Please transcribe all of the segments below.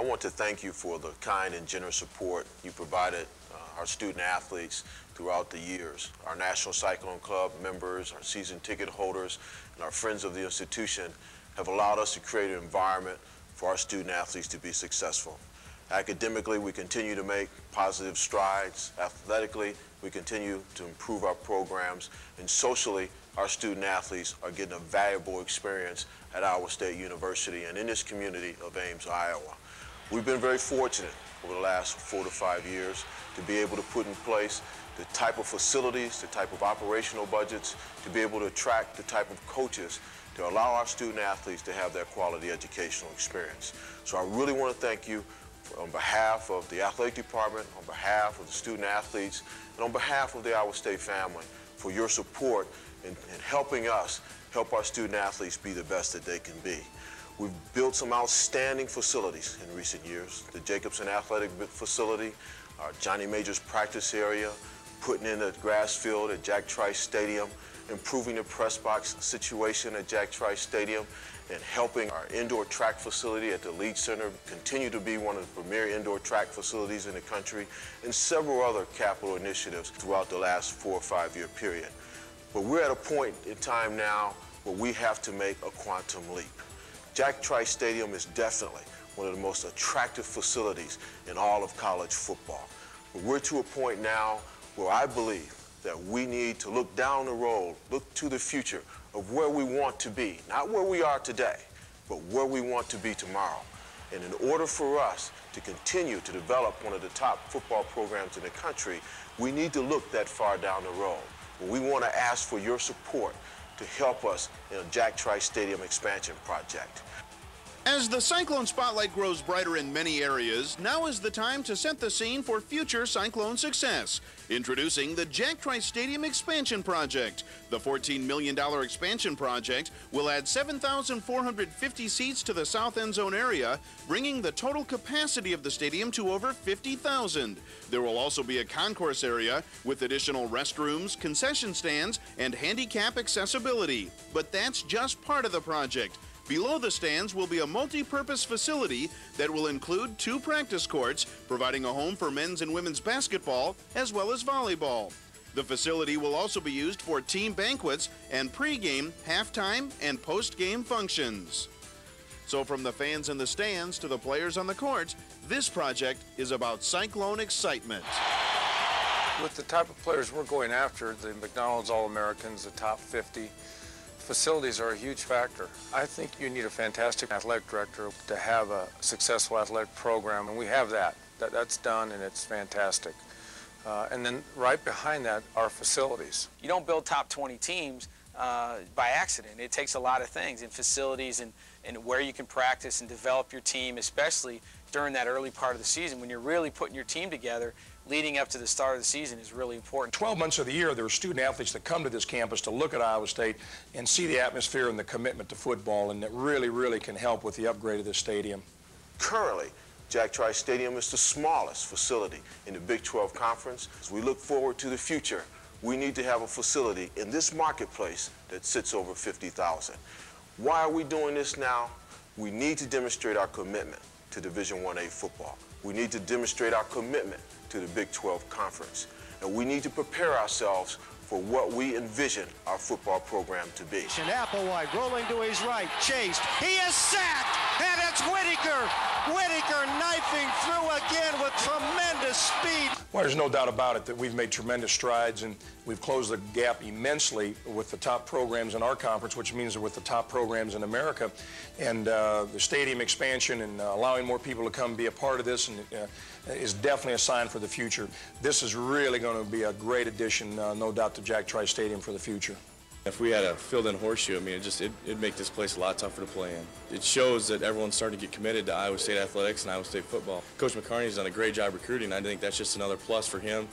want to thank you for the kind and generous support you provided our student athletes throughout the years. Our National Cyclone Club members, our season ticket holders, and our friends of the institution have allowed us to create an environment for our student athletes to be successful. Academically, we continue to make positive strides. Athletically, we continue to improve our programs. And socially, our student athletes are getting a valuable experience at Iowa State University and in this community of Ames, Iowa. We've been very fortunate over the last 4 to 5 years to be able to put in place the type of facilities, the type of operational budgets, to be able to attract the type of coaches to allow our student athletes to have that quality educational experience. So I really want to thank you on behalf of the athletic department, on behalf of the student athletes, and on behalf of the Iowa State family for your support in helping us help our student athletes be the best that they can be. We've built some outstanding facilities in recent years. The Jacobson Athletic Facility, our Johnny Majors practice area, putting in a grass field at Jack Trice Stadium, improving the press box situation at Jack Trice Stadium, and helping our indoor track facility at the Leach Center continue to be one of the premier indoor track facilities in the country, and several other capital initiatives throughout the last 4 or 5 year period. But we're at a point in time now where we have to make a quantum leap. Jack Trice Stadium is definitely one of the most attractive facilities in all of college football. But we're to a point now where I believe that we need to look down the road, look to the future of where we want to be, not where we are today, but where we want to be tomorrow. And in order for us to continue to develop one of the top football programs in the country, we need to look that far down the road. But we want to ask for your support to help us in a Jack Trice Stadium expansion project. As the Cyclone spotlight grows brighter in many areas, now is the time to set the scene for future Cyclone success. Introducing the Jack Trice Stadium Expansion Project. The $14 million expansion project will add 7,450 seats to the south end zone area, bringing the total capacity of the stadium to over 50,000. There will also be a concourse area with additional restrooms, concession stands, and handicap accessibility. But that's just part of the project. Below the stands will be a multi-purpose facility that will include 2 practice courts, providing a home for men's and women's basketball, as well as volleyball. The facility will also be used for team banquets and pre-game, halftime, and post-game functions. So from the fans in the stands to the players on the court, this project is about Cyclone excitement. With the type of players we're going after, the McDonald's All-Americans, the top 50, facilities are a huge factor. I think you need a fantastic athletic director to have a successful athletic program, and we have that. That's done, and it's fantastic. And then right behind that are facilities. You don't build top 20 teams by accident. It takes a lot of things in facilities and where you can practice and develop your team, especially during that early part of the season when you're really putting your team together. Leading up to the start of the season is really important. 12 months of the year, there are student athletes that come to this campus to look at Iowa State and see the atmosphere and the commitment to football, and that really, really can help with the upgrade of this stadium. Currently, Jack Trice Stadium is the smallest facility in the Big 12 Conference. As we look forward to the future, we need to have a facility in this marketplace that sits over 50,000. Why are we doing this now? We need to demonstrate our commitment to Division I-A football. We need to demonstrate our commitment to the Big 12 Conference. And we need to prepare ourselves for what we envision our football program to be. And Applewhite rolling to his right, chased, he is sacked, and it's Whitaker. Whitaker knifing through again with tremendous speed. Well, there's no doubt about it that we've made tremendous strides, and we've closed the gap immensely with the top programs in our conference, which means with the top programs in America. And the stadium expansion and allowing more people to come be a part of this is definitely a sign for the future. This is really going to be a great addition, no doubt, to Jack Trice Stadium for the future. If we had a filled-in horseshoe, I mean, it'd make this place a lot tougher to play in. It shows that everyone's starting to get committed to Iowa State athletics and Iowa State football. Coach McCarney's done a great job recruiting. I think that's just another plus for him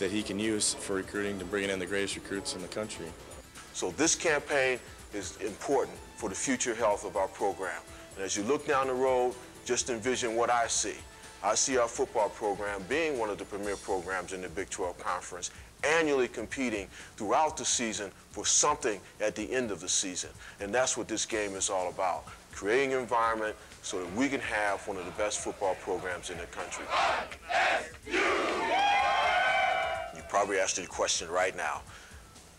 that he can use for recruiting to bringing in the greatest recruits in the country. So this campaign is important for the future health of our program. And as you look down the road, just envision what I see. I see our football program being one of the premier programs in the Big 12 Conference, annually competing throughout the season for something at the end of the season. And that's what this game is all about. creating an environment so that we can have one of the best football programs in the country. You probably asked the question right now,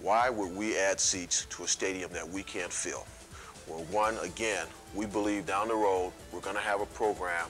why would we add seats to a stadium that we can't fill? Well, one, again, we believe down the road we're going to have a program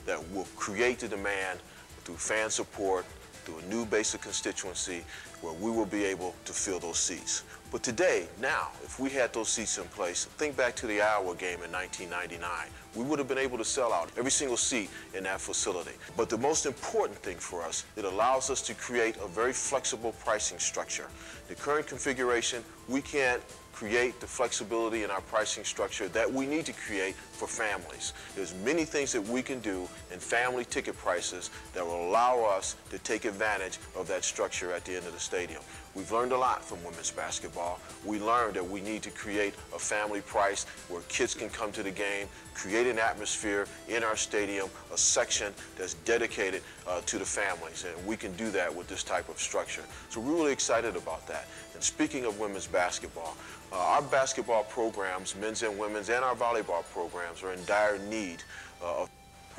that will create the demand through fan support, through a new basic constituency, where we will be able to fill those seats. But today, now, if we had those seats in place, think back to the Iowa game in 1999. We would have been able to sell out every single seat in that facility. But the most important thing for us, it allows us to create a very flexible pricing structure. The current configuration, we can't create the flexibility in our pricing structure that we need to create for families. There's many things that we can do in family ticket prices that will allow us to take advantage of that structure at the end of the stadium. We've learned a lot from women's basketball. We learned that we need to create a family price where kids can come to the game, create an atmosphere in our stadium, a section that's dedicated to the families, and we can do that with this type of structure. So we're really excited about that. And speaking of women's basketball, our basketball programs, men's and women's, and our volleyball programs are in dire need of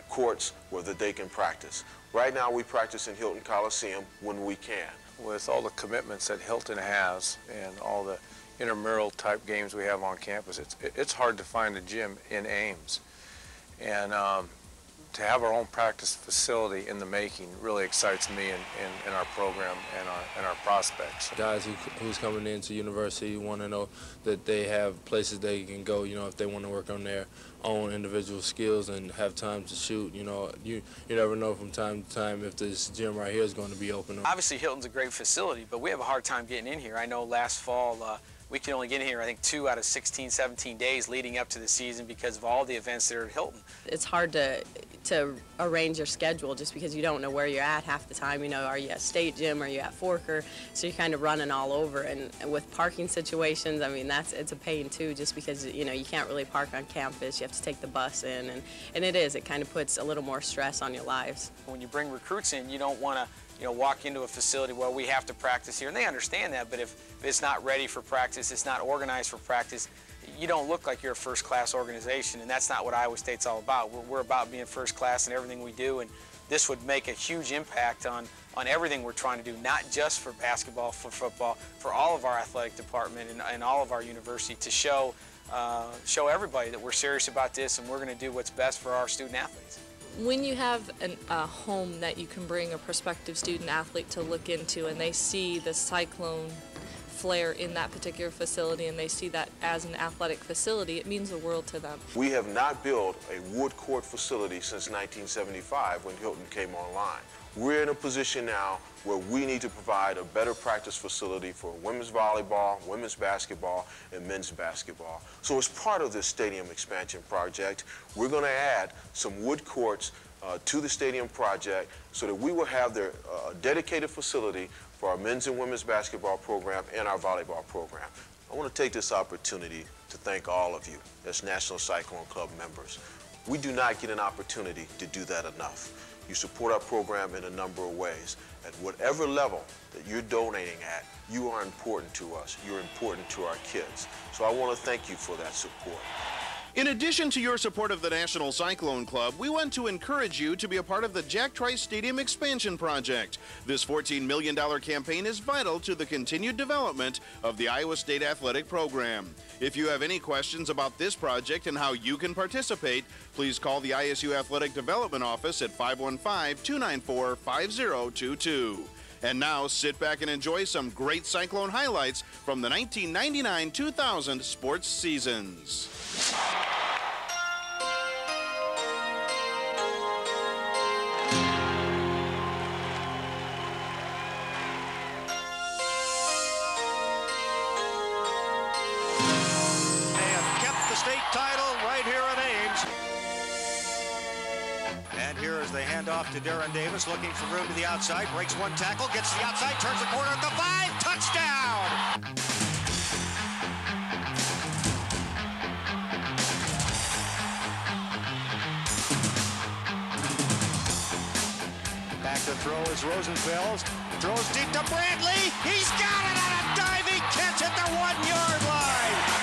courts where they can practice. Right now we practice in Hilton Coliseum when we can. With all the commitments that Hilton has and all the intramural type games we have on campus, it's hard to find a gym in Ames. And to have our own practice facility in the making really excites me in our program and our prospects. Guys who's coming into university want to know that they have places they can go, you know, if they want to work on their own individual skills and have time to shoot. You know, you never know from time to time if this gym right here is going to be open. Obviously, Hilton's a great facility, but we have a hard time getting in here. I know last fall, we could only get in here, I think, 2 out of 16, 17 days leading up to the season because of all the events that are at Hilton. It's hard to arrange your schedule just because you don't know where you're at half the time. You know, are you at State Gym, are you at Forker? So you're kind of running all over. And with parking situations, I mean, it's a pain too, just because, you know, you can't really park on campus. You have to take the bus in, and it kind of puts a little more stress on your lives. When you bring recruits in, you don't want to, you know, walk into a facility where we have to practice here, and they understand that, but if it's not ready for practice, it's not organized for practice, you don't look like you're a first-class organization, and that's not what Iowa State's all about. We're about being first class in everything we do, and this would make a huge impact on everything we're trying to do, not just for basketball, for football, for all of our athletic department and all of our university, to show everybody that we're serious about this and we're going to do what's best for our student athletes. When you have a home that you can bring a prospective student athlete to look into and they see the Cyclone flair in that particular facility and they see that as an athletic facility, it means the world to them. We have not built a wood court facility since 1975 when Hilton came online. We're in a position now where we need to provide a better practice facility for women's volleyball, women's basketball, and men's basketball. So as part of this stadium expansion project, we're going to add some wood courts to the stadium project so that we will have a dedicated facility for our men's and women's basketball program and our volleyball program. I want to take this opportunity to thank all of you as National Cyclone Club members. We do not get an opportunity to do that enough. You support our program in a number of ways. At whatever level that you're donating at, you are important to us. You're important to our kids. So I want to thank you for that support. In addition to your support of the National Cyclone Club, we want to encourage you to be a part of the Jack Trice Stadium Expansion Project. This $14 million campaign is vital to the continued development of the Iowa State Athletic Program. If you have any questions about this project and how you can participate, please call the ISU Athletic Development Office at 515-294-5022. And now, sit back and enjoy some great Cyclone highlights from the 1999-2000 sports seasons. They hand off to Darren Davis, looking for room to the outside, breaks one tackle, gets to the outside, turns the corner at the 5, touchdown! Back to throw is Rosenfels, throws deep to Bradley, he's got it on a diving catch at the 1-yard line!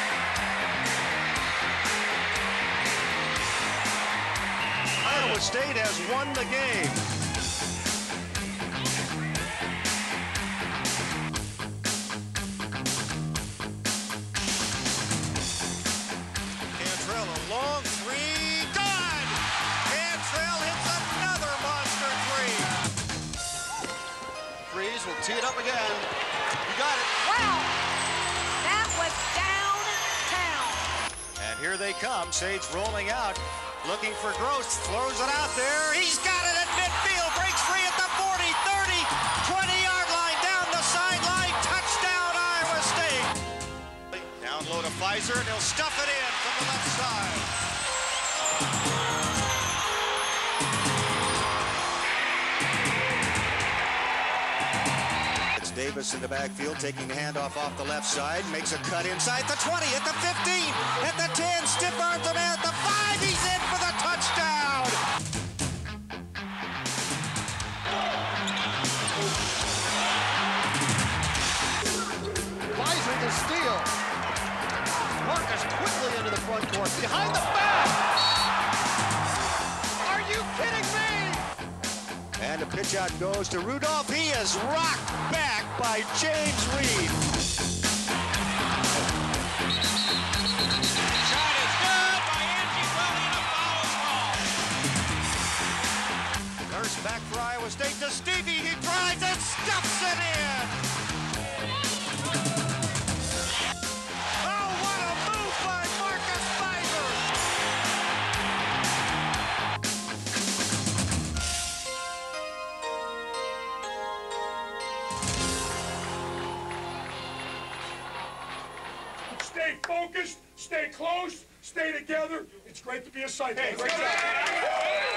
State has won the game. Cantrell, a long three, good! Cantrell hits another monster three. Freeze will tee it up again. You got it. Wow! That was downtown. And here they come. Sage rolling out, looking for Gross, throws it out there. He's got it at midfield, breaks free at the 40, 30, 20-yard line, down the sideline, touchdown Iowa State. Down low to Pfizer, and he'll stuff it in from the left side. It's Davis in the backfield, taking the handoff off the left side, makes a cut inside the 20, at the 15, at the 10, stiff arms him at the 5, he's in for the touchdown! Pfizer to steal. Marcus quickly into the front court, behind the back! Are you kidding me? And the pitch out goes to Rudolph. He is rocked back by James Reed. Shot is good by Angie Welly and a foul call. Nurse back for Iowa State to Stevie. He drives and stuffs it in. Oh, what a move by Marcus Pfizer. Stay focused, stay close, stay together. It's great to be a Cyclone. Great job.